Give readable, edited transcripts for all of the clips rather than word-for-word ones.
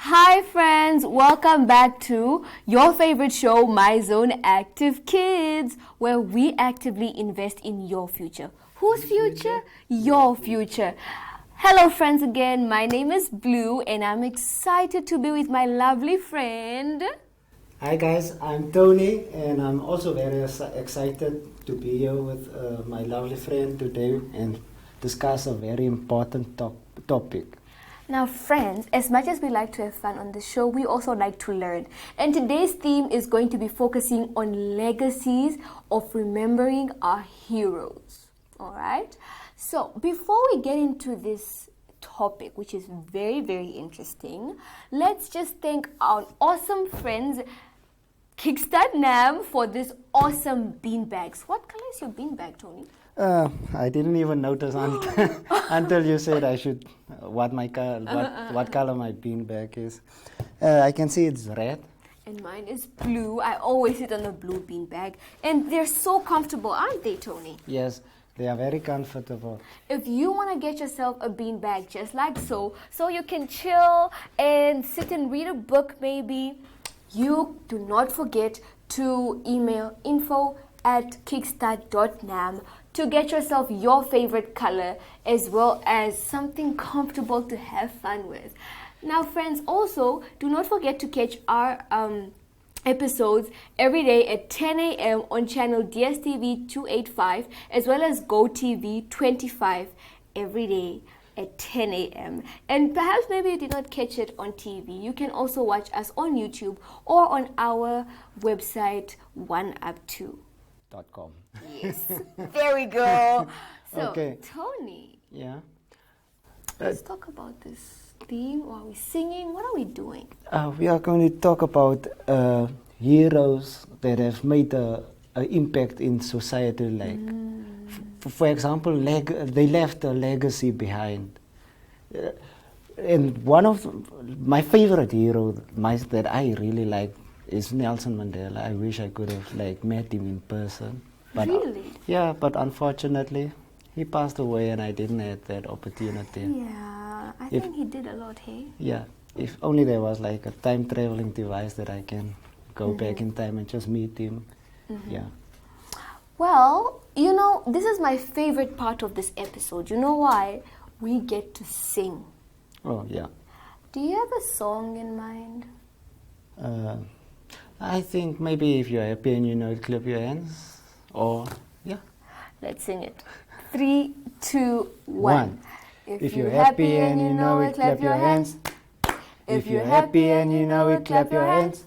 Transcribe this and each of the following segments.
Hi friends, welcome back to your favorite show, My Zone Active Kids, where we actively invest in your future. Whose future? Your future. Hello friends again, my name is Blue and I'm excited to be with my lovely friend. Hi guys, I'm Tony and I'm also very excited to be here with my lovely friend today and discuss a very important topic. Now friends, as much as we like to have fun on the show, we also like to learn. And today's theme is going to be focusing on legacies of remembering our heroes. Alright? So before we get into this topic, which is very, very interesting, let's just thank our awesome friends Kickstart Nam for this awesome beanbags. What color is your beanbag, Tony? I didn't even notice until you said I should what color my beanbag is. I can see it's red. And mine is blue. I always sit on a blue beanbag. And they're so comfortable, aren't they, Tony? Yes, they are very comfortable. If you want to get yourself a beanbag just like so you can chill and sit and read a book maybe, you do not forget to email info@kickstart.nam to get yourself your favorite color as well as something comfortable to have fun with. Now friends, also do not forget to catch our episodes every day at 10 a.m. on channel Dstv 285 as well as Gotv 25 every day at 10 a.m. And perhaps maybe you did not catch it on TV. You can also watch us on YouTube or on our website oneup2.com. Yes, there we go. So, okay. Tony. Yeah. Let's talk about this theme. Are we singing? What are we doing? We are going to talk about heroes that have made an impact in society. Like, for example, they left a legacy behind. And one of my favorite heroes that I really like is Nelson Mandela. I wish I could have met him in person. But, really? Yeah, but unfortunately, he passed away and I didn't have that opportunity. Yeah, I think he did a lot, hey? Yeah, if only there was a time traveling device that I can go back in time and just meet him. Yeah. Well, you know, this is my favorite part of this episode. You know why? We get to sing. Oh, yeah. Do you have a song in mind? I think maybe if you're happy and you know it, clap your hands. Or, yeah. Let's sing it. 3, 2, 1. If you're happy and you know it, clap your hands. If you're happy and you know it, clap your hands.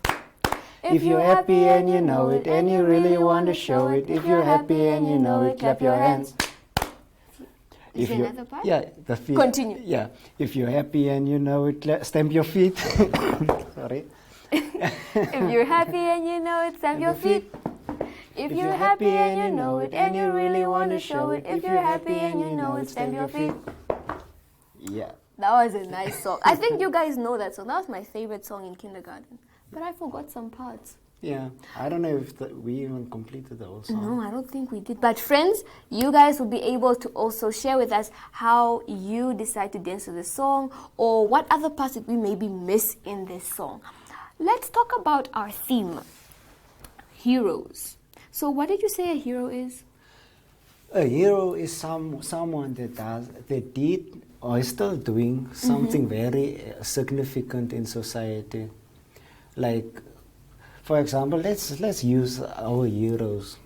If you're happy and you know it and you really want to show it, if you're happy and you know it, clap your hands. Is there another part? Yeah, the feet. Continue. Yeah, if you're happy and you know it, stamp your feet. Sorry. If you're happy and you know it, stamp your feet. If you're happy and you know it and you really want to show it, if you're happy and you know it, stamp your feet. Yeah. That was a nice song. I think you guys know that song. That was my favorite song in kindergarten. But I forgot some parts. Yeah, I don't know if we even completed the whole song. No, I don't think we did. But friends, you guys will be able to also share with us how you decide to dance to the song or what other parts did we maybe miss in this song. Let's talk about our theme, heroes. So what did you say a hero is? A hero is someone that did or is still doing something very significant in society. Like, for example, let's use our heroes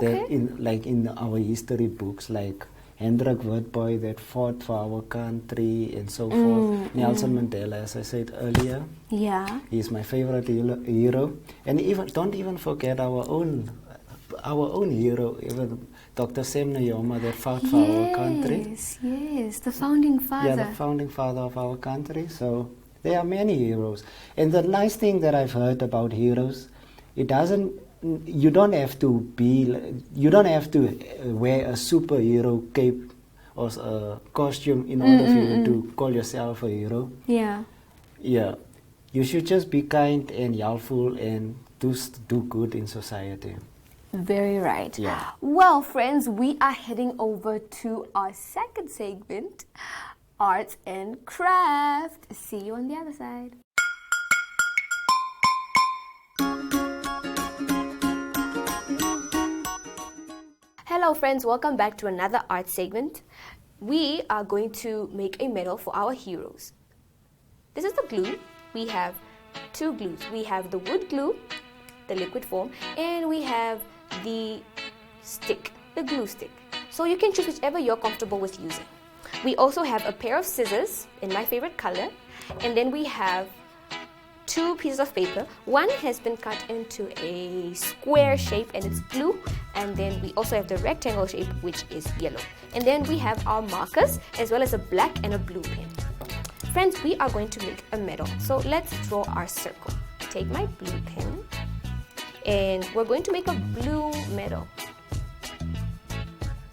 that in our history books, like Hendrik Witbooi that fought for our country and so forth. Nelson Mandela, as I said earlier. Yeah. He's my favorite hero. And don't even forget our own hero, even Dr. Sam Nujoma that fought for our country. Yes, the founding father. Yeah, the founding father of our country. So there are many heroes. And the nice thing that I've heard about heroes, you don't have to wear a superhero cape or a costume in order for you to call yourself a hero. Yeah. Yeah. You should just be kind and helpful and do good in society. Very right. Yeah. Well, friends, we are heading over to our second segment, Arts and Craft. See you on the other side. Hello friends, welcome back to another art segment. We are going to make a medal for our heroes. This is the glue. We have two glues. We have the wood glue, the liquid form, and we have the stick, the glue stick. So you can choose whichever you're comfortable with using. We also have a pair of scissors in my favorite color, and then we have two pieces of paper. One has been cut into a square shape and it's blue, and then we also have the rectangle shape, which is yellow. And then we have our markers as well as a black and a blue pen. Friends, we are going to make a medal. So let's draw our circle. Take my blue pen and we're going to make a blue medal.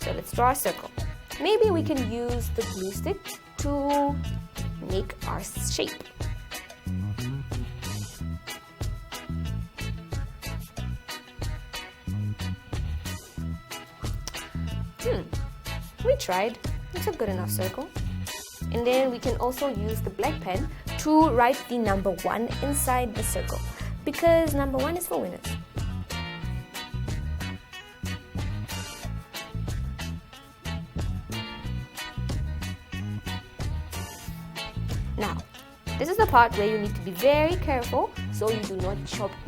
So let's draw a circle. Maybe we can use the glue stick to make our shape. We tried. It's a good enough circle. And then we can also use the black pen to write the number 1 inside the circle, because number 1 is for winners. Now, this is the part where you need to be very careful so you do not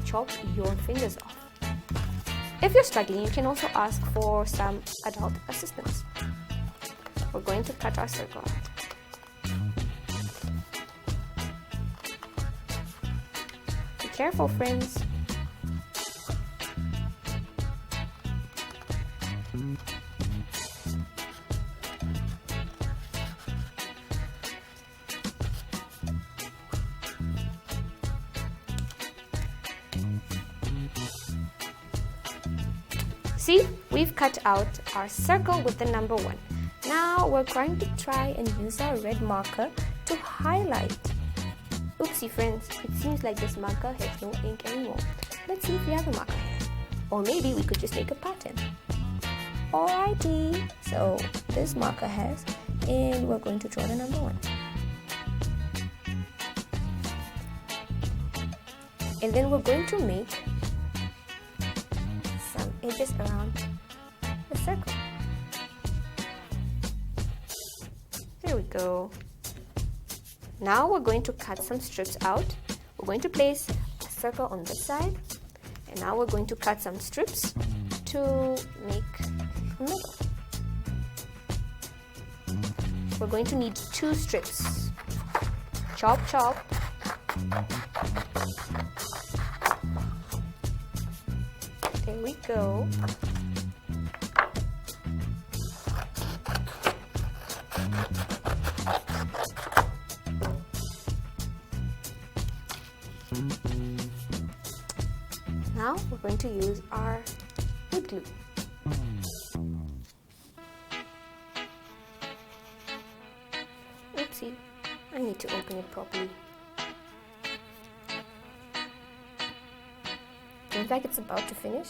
chop your fingers off. If you're struggling, you can also ask for some adult assistance. We're going to cut our circle out. Be careful, friends. See, we've cut out our circle with the number 1. Now we're going to try and use our red marker to highlight. Oopsie friends, it seems like this marker has no ink anymore. Let's see if we have a marker here. Or maybe we could just make a pattern. Alrighty, so this marker has, and we're going to draw the number 1. And then we're going to make some edges around the circle. There we go. Now we're going to cut some strips out. We're going to place a circle on this side, and now we're going to cut some strips to make a medal. We're going to need 2 strips. Chop, chop. There we go. Now we're going to use our wood glue. Oopsie, I need to open it properly. In fact, it's about to finish.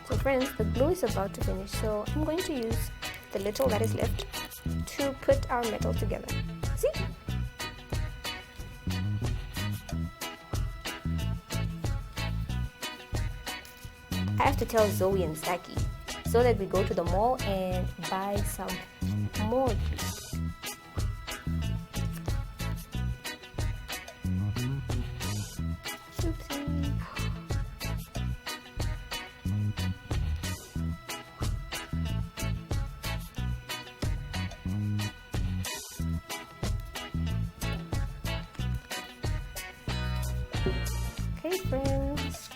So friends, the glue is about to finish, so I'm going to use the little that is left to put our metal together. See? I have to tell Zoe and Zaki so that we go to the mall and buy some more glue. Oopsie. Okay, friends.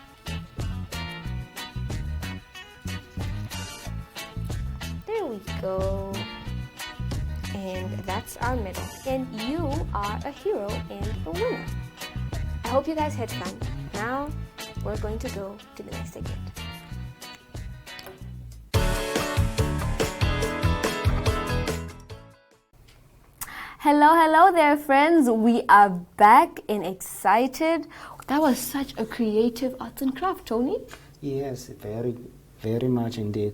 There we go. And that's our medal. And you are a hero and a winner. I hope you guys had fun. Now we're going to go to the next segment. Hello there friends. We are back and excited. That was such a creative arts and craft, Tony. Yes, very, very much indeed.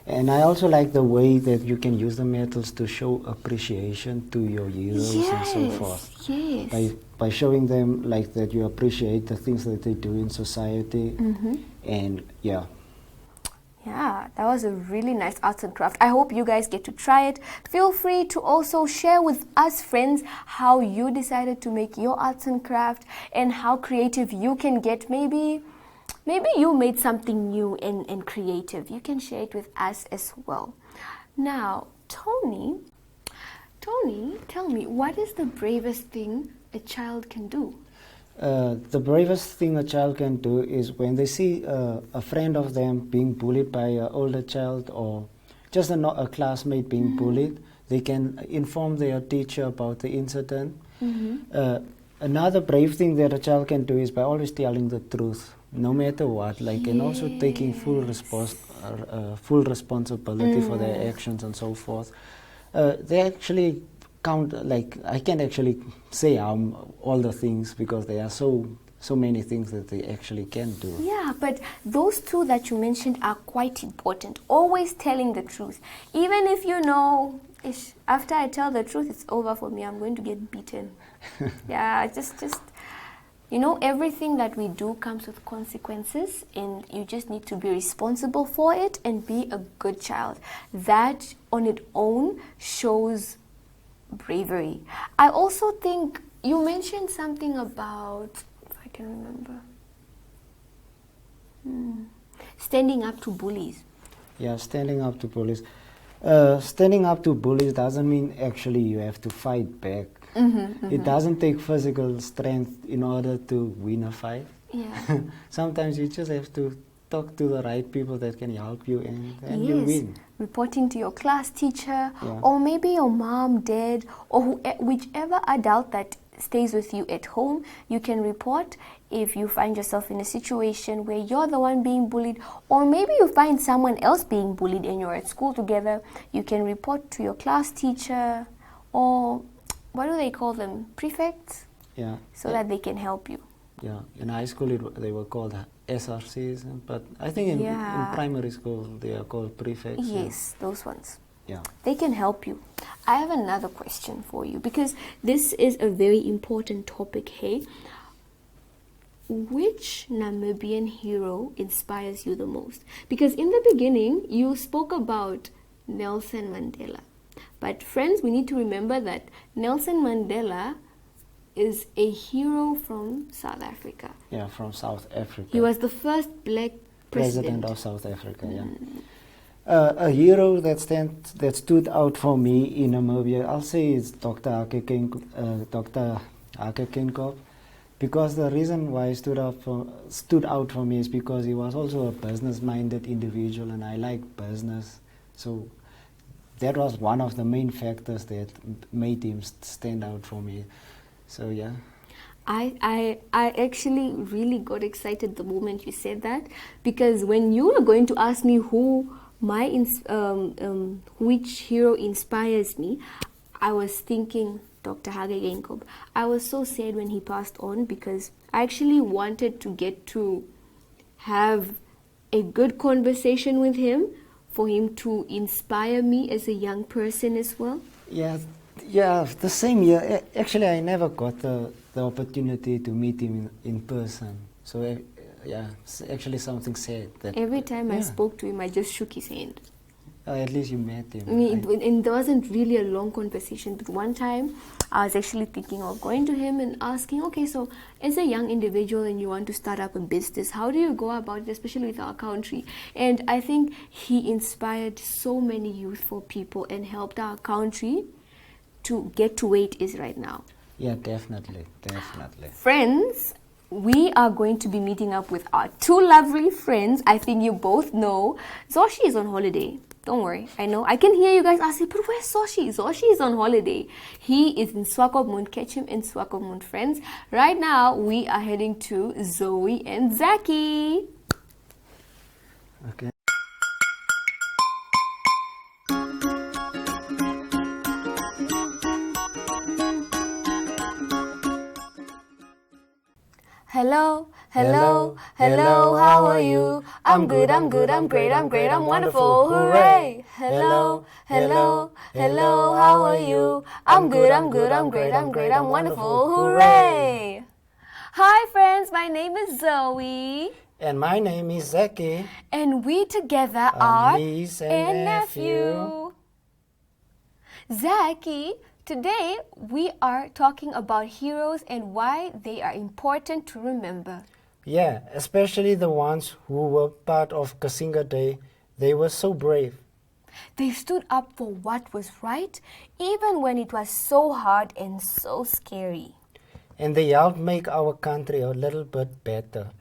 And I also like the way that you can use the metals to show appreciation to your heroes and so forth. Yes. By showing them like that you appreciate the things that they do in society. And yeah. Yeah, that was a really nice arts and craft. I hope you guys get to try it. Feel free to also share with us, friends, how you decided to make your arts and craft and how creative you can get. Maybe you made something new and creative. You can share it with us as well. Now, Tony, tell me, what is the bravest thing a child can do? The bravest thing a child can do is when they see a friend of them being bullied by an older child or just a classmate being bullied, they can inform their teacher about the incident. Another brave thing that a child can do is by always telling the truth, no matter what, and also taking full responsibility for their actions and so forth. They actually count, I can't actually say all the things because there are so many things that they actually can do. Yeah, but those two that you mentioned are quite important. Always telling the truth. Even if you know, after I tell the truth, it's over for me. I'm going to get beaten. Yeah, just everything that we do comes with consequences, and you just need to be responsible for it and be a good child. That on its own shows bravery. I also think you mentioned something about, if I can remember, standing up to bullies. Yeah, standing up to bullies. Standing up to bullies doesn't mean actually you have to fight back. It doesn't take physical strength in order to win a fight. Yeah. Sometimes you just have to talk to the right people that can help you and you win. Reporting to your class teacher, or maybe your mom, dad, or whichever adult that stays with you at home. You can report if you find yourself in a situation where you're the one being bullied, or maybe you find someone else being bullied and you're at school together. You can report to your class teacher, or what do they call them? Prefects? Yeah. So that they can help you. Yeah, in high school they were called SRCs, but I think in primary school they are called prefects. Yes, those ones. Yeah. They can help you. I have another question for you, because this is a very important topic, hey? Which Namibian hero inspires you the most? Because in the beginning, you spoke about Nelson Mandela. But friends, we need to remember that Nelson Mandela is a hero from South Africa. Yeah, from South Africa. He was the first black president of South Africa, yeah. A hero that stood out for me in Namibia, I'll say is Dr. Hake Geingob, because the reason why he stood out for me is because he was also a business-minded individual, and I like business. So that was one of the main factors that made him stand out for me. So yeah. I actually really got excited the moment you said that, because when you were going to ask me who which hero inspires me, I was thinking Dr. Hake Geingob. I was so sad when he passed on, because I actually wanted to get to have a good conversation with him, for him to inspire me as a young person as well. Yeah, the same year. Actually, I never got the opportunity to meet him in person. So it's actually something sad. That every time I spoke to him, I just shook his hand. At least you met him. And there wasn't really a long conversation, but one time I was actually thinking of going to him and asking, okay, so as a young individual and you want to start up a business, how do you go about it, especially with our country? And I think he inspired so many youthful people and helped our country to get to where it is right now. Yeah, definitely. Friends, we are going to be meeting up with our two lovely friends. I think you both know Zoshi is on holiday. Don't worry, I know. I can hear you guys asking, but where's Zoshi? Zoshi is on holiday. He is in Swakopmund. Catch him in Swakopmund, friends. Right now, we are heading to Zoe and Zaki. Okay. Hello, hello, hello, how are you? I'm good, I'm good, I'm great, I'm great, I'm wonderful, hooray! Hello, hello, hello, how are you? I'm good, I'm good, I'm great, I'm great, I'm wonderful, hooray! Hi friends, my name is Zoe. And my name is Zeki. And we together are niece and nephew. Zaki, today we are talking about heroes and why they are important to remember. Yeah, especially the ones who were part of Kasinga Day. They were so brave. They stood up for what was right, even when it was so hard and so scary. And they helped make our country a little bit better.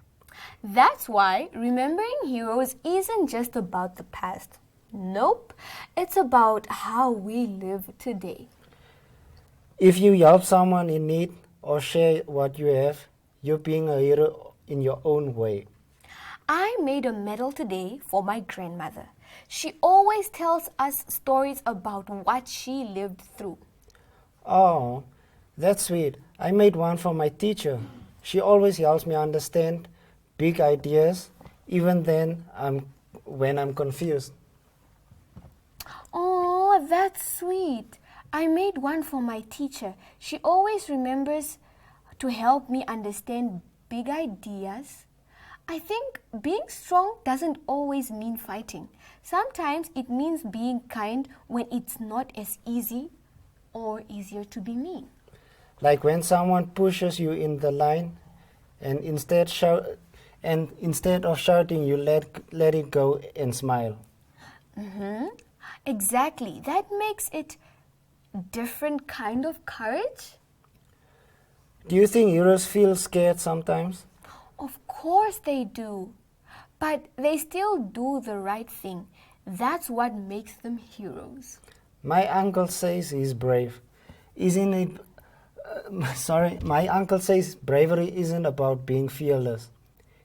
That's why remembering heroes isn't just about the past. Nope, it's about how we live today. If you help someone in need or share what you have, you're being a hero in your own way. I made a medal today for my grandmother. She always tells us stories about what she lived through. Oh, that's sweet. I made one for my teacher. She always helps me understand big ideas, even when I'm confused. Oh, that's sweet. I made one for my teacher. She always remembers to help me understand big ideas. I think being strong doesn't always mean fighting. Sometimes it means being kind when it's not as easy or easier to be mean. Like when someone pushes you in the line and instead of shouting, you let it go and smile. Exactly. That makes it different kind of courage. Do you think heroes feel scared sometimes? Of course they do. But they still do the right thing. That's what makes them heroes. My uncle says he's brave. Isn't it? My uncle says bravery isn't about being fearless.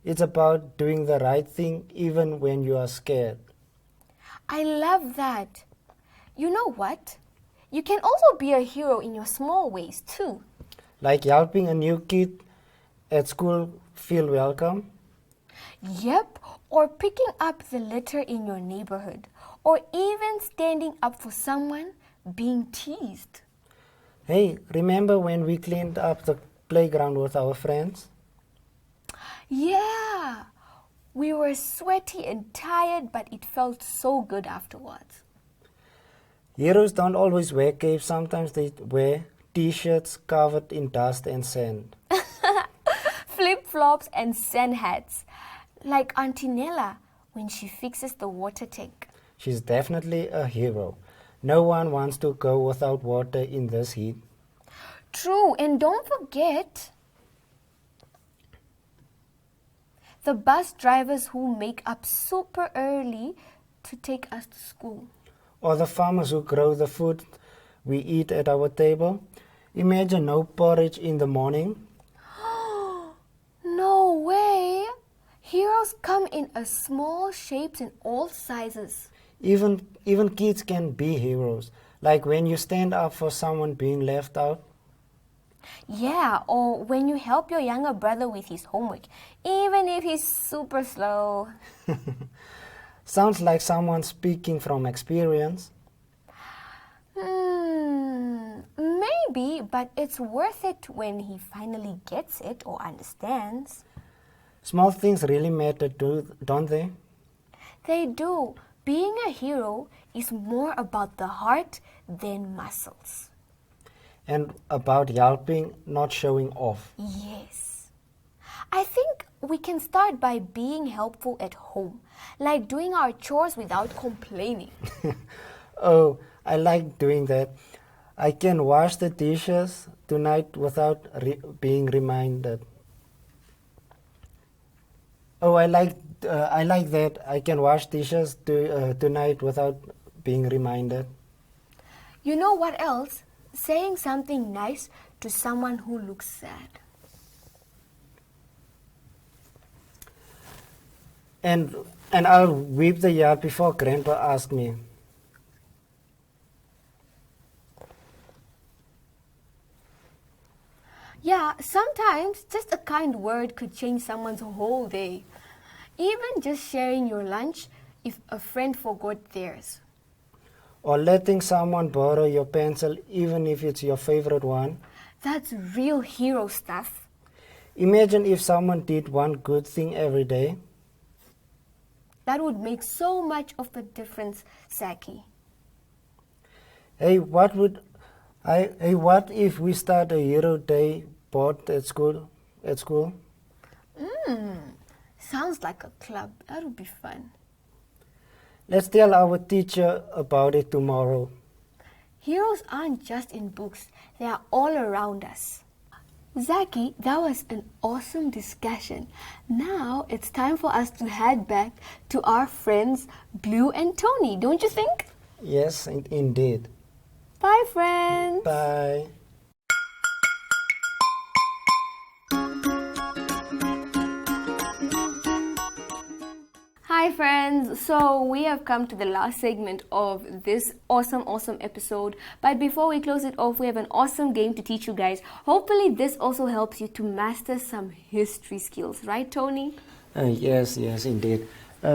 It's about doing the right thing even when you are scared. I love that. You know what? You can also be a hero in your small ways too. Like helping a new kid at school feel welcome. Yep, or picking up the litter in your neighborhood, or even standing up for someone being teased. Hey, remember when we cleaned up the playground with our friends? Yeah, we were sweaty and tired, but it felt so good afterwards. Heroes don't always wear capes, sometimes they wear t-shirts covered in dust and sand. Flip-flops and sand hats, like Auntie Nella when she fixes the water tank. She's definitely a hero. No one wants to go without water in this heat. True, and don't forget the bus drivers who make up super early to take us to school. Or the farmers who grow the food we eat at our table. Imagine no porridge in the morning. No way! Heroes come in a small shapes and all sizes. Even kids can be heroes, like when you stand up for someone being left out. Yeah, or when you help your younger brother with his homework, even if he's super slow. Sounds like someone speaking from experience. Maybe, but it's worth it when he finally gets it or understands. Small things really matter too, don't they? They do. Being a hero is more about the heart than muscles. And about helping, not showing off. Yes. I think we can start by being helpful at home, like doing our chores without complaining. Oh, I like doing that. I can wash the dishes tonight without being reminded. Oh, I like that. I can wash dishes tonight without being reminded. You know what else? Saying something nice to someone who looks sad. And I'll sweep the yard before Grandpa asks me. Yeah, sometimes sometimes just a kind word could change someone's whole day. Even just sharing your lunch if a friend forgot theirs. Or letting someone borrow your pencil even if it's your favorite one. That's real hero stuff. Imagine if someone did one good thing every day. That would make so much of the difference, Saki. Hey, what if we start a hero day board at school? Sounds like a club. That would be fun. Let's tell our teacher about it tomorrow. Heroes aren't just in books. They are all around us. Zaki, that was an awesome discussion. Now it's time for us to head back to our friends Blue and Tony, don't you think? Yes, indeed. Bye, friends. Bye. Hi friends, so we have come to the last segment of this awesome episode, but before we close it off, we have an awesome game to teach you guys. Hopefully this also helps you to master some history skills, right Tony? Yes, indeed.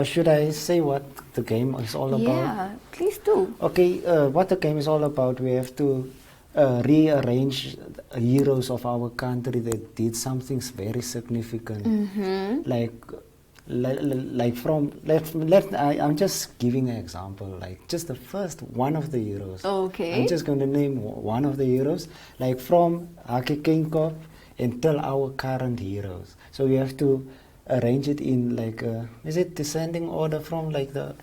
Should I say what the game is all about? Yeah, please do. Okay, what the game is all about, we have to rearrange the heroes of our country that did something very significant. I'm just giving an example, like just the first one of the heroes. Okay. I'm just going to name one of the heroes, like from Hake Kingkop until our current heroes. So we have to arrange it in like, is it descending order from like the...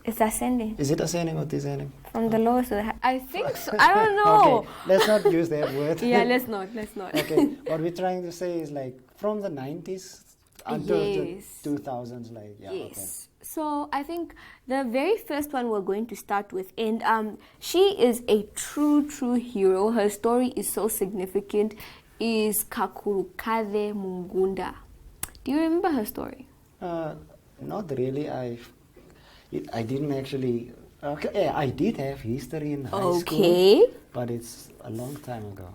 It's ascending. Is it ascending or descending? From the lowest to the high. I think so. I don't know. Okay, let's not use that word. Yeah, let's not. Okay, what we're trying to say is like from the 90s until Yes. the 2000s, like, yeah. Yes. Okay. So I think the very first one we're going to start with, and she is a true hero. Her story is so significant. Is Kakurukade Mungunda. Do you remember her story? Not really. I didn't actually. Okay, yeah, I did have history in high school, but it's a long time ago.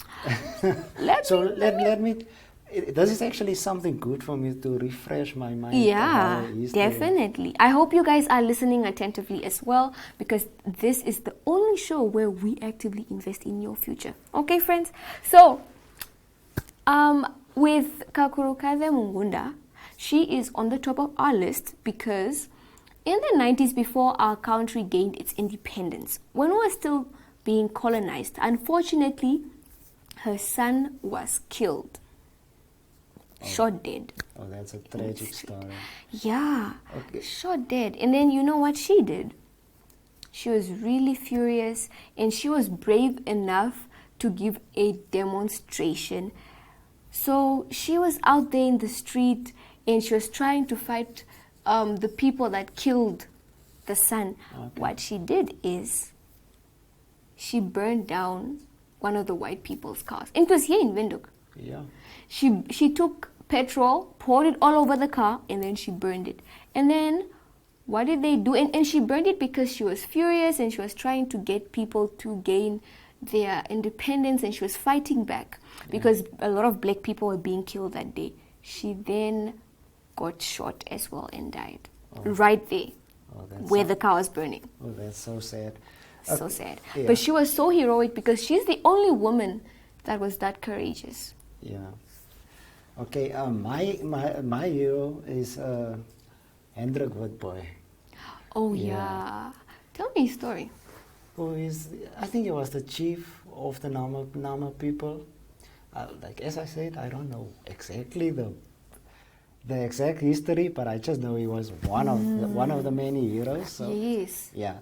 Let me. This is actually something good for me to refresh my mind. Yeah, definitely. I hope you guys are listening attentively as well, because this is the only show where we actively invest in your future. Okay, friends? So, with Kakurukade Mungunda, she is on the top of our list because in the 90s, before our country gained its independence, when we were still being colonized, unfortunately, her son was killed. Shot dead. Oh, that's a tragic story. Yeah, Okay. shot dead. And then you know what she did? She was really furious and she was brave enough to give a demonstration. So she was out there in the street and she was trying to fight the people that killed the son. Okay. What she did is she burned down one of the white people's cars. It was here in Windhoek. Yeah. She took petrol, poured it all over the car, and then she burned it. And then what did they do? And she burned it because she was furious and she was trying to get people to gain their independence, and she was fighting back because a lot of black people were being killed that day. She then got shot as well and died right there where the car was burning. Oh, that's so sad. So sad. Yeah. But she was so heroic because she's the only woman that was that courageous. Yeah. Okay. My hero is Hendrik Witbooi. Oh Yeah. yeah. Tell me a story. Who is? I think he was the chief of the Nama people. Like as I said, I don't know exactly the exact history, but I just know he was one of the many heroes. So, Yes. yeah.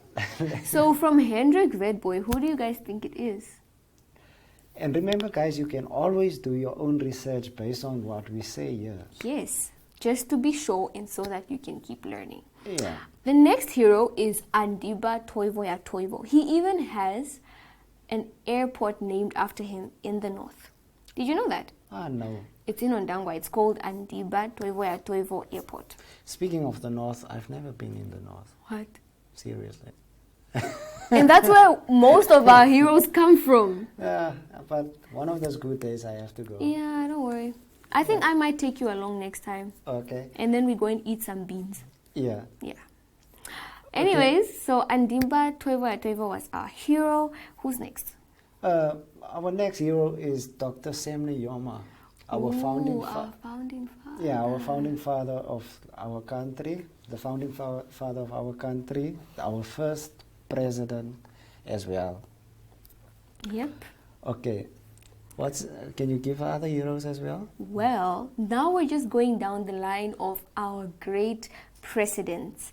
So from Hendrik Witbooi, who do you guys think it is? And remember, guys, you can always do your own research based on what we say here. Yes, just to be sure and so that you can keep learning. Yeah. The next hero is Andiba Toivo ya Toivo. He even has an airport named after him in the north. Did you know that? No. It's in Ondangwa. It's called Andiba Toivo ya Toivo Airport. Speaking of the north, I've never been in the north. What? Seriously. And that's where most of our heroes come from. Yeah, but one of those good days I have to go. Yeah, don't worry. I think I might take you along next time. Okay. And then we go and eat some beans. Yeah. Yeah. Anyways, so Andimba Toivo was our hero. Who's next? Our next hero is Dr. Semne Yoma, our founding our founding father. Yeah, our founding father of our country, the founding father of our country, our first president as well. Yep. Okay, can you give other heroes as well? Well, now we're just going down the line of our great presidents.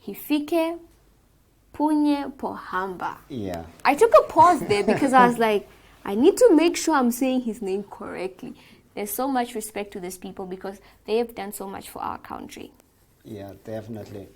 Hifike Punye Pohamba. Yeah. I took a pause there because I was like, I need to make sure I'm saying his name correctly. There's so much respect to these people because they have done so much for our country. Yeah, definitely.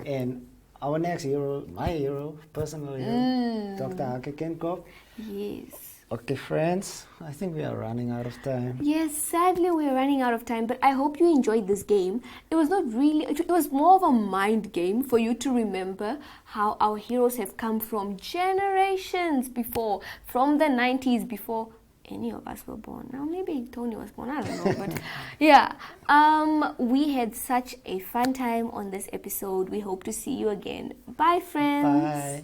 And our next hero, my hero, personal hero, Dr. Hakekenkop. Yes. Okay, friends, I think we are running out of time. Yes, sadly we're running out of time, but I hope you enjoyed this game. It was not really, it was more of a mind game for you to remember how our heroes have come from generations before, from the 90s, before any of us were born. Now maybe Tony was born, I don't know, but yeah. We had such a fun time on this episode. We hope to see you again. Bye, friends. Bye.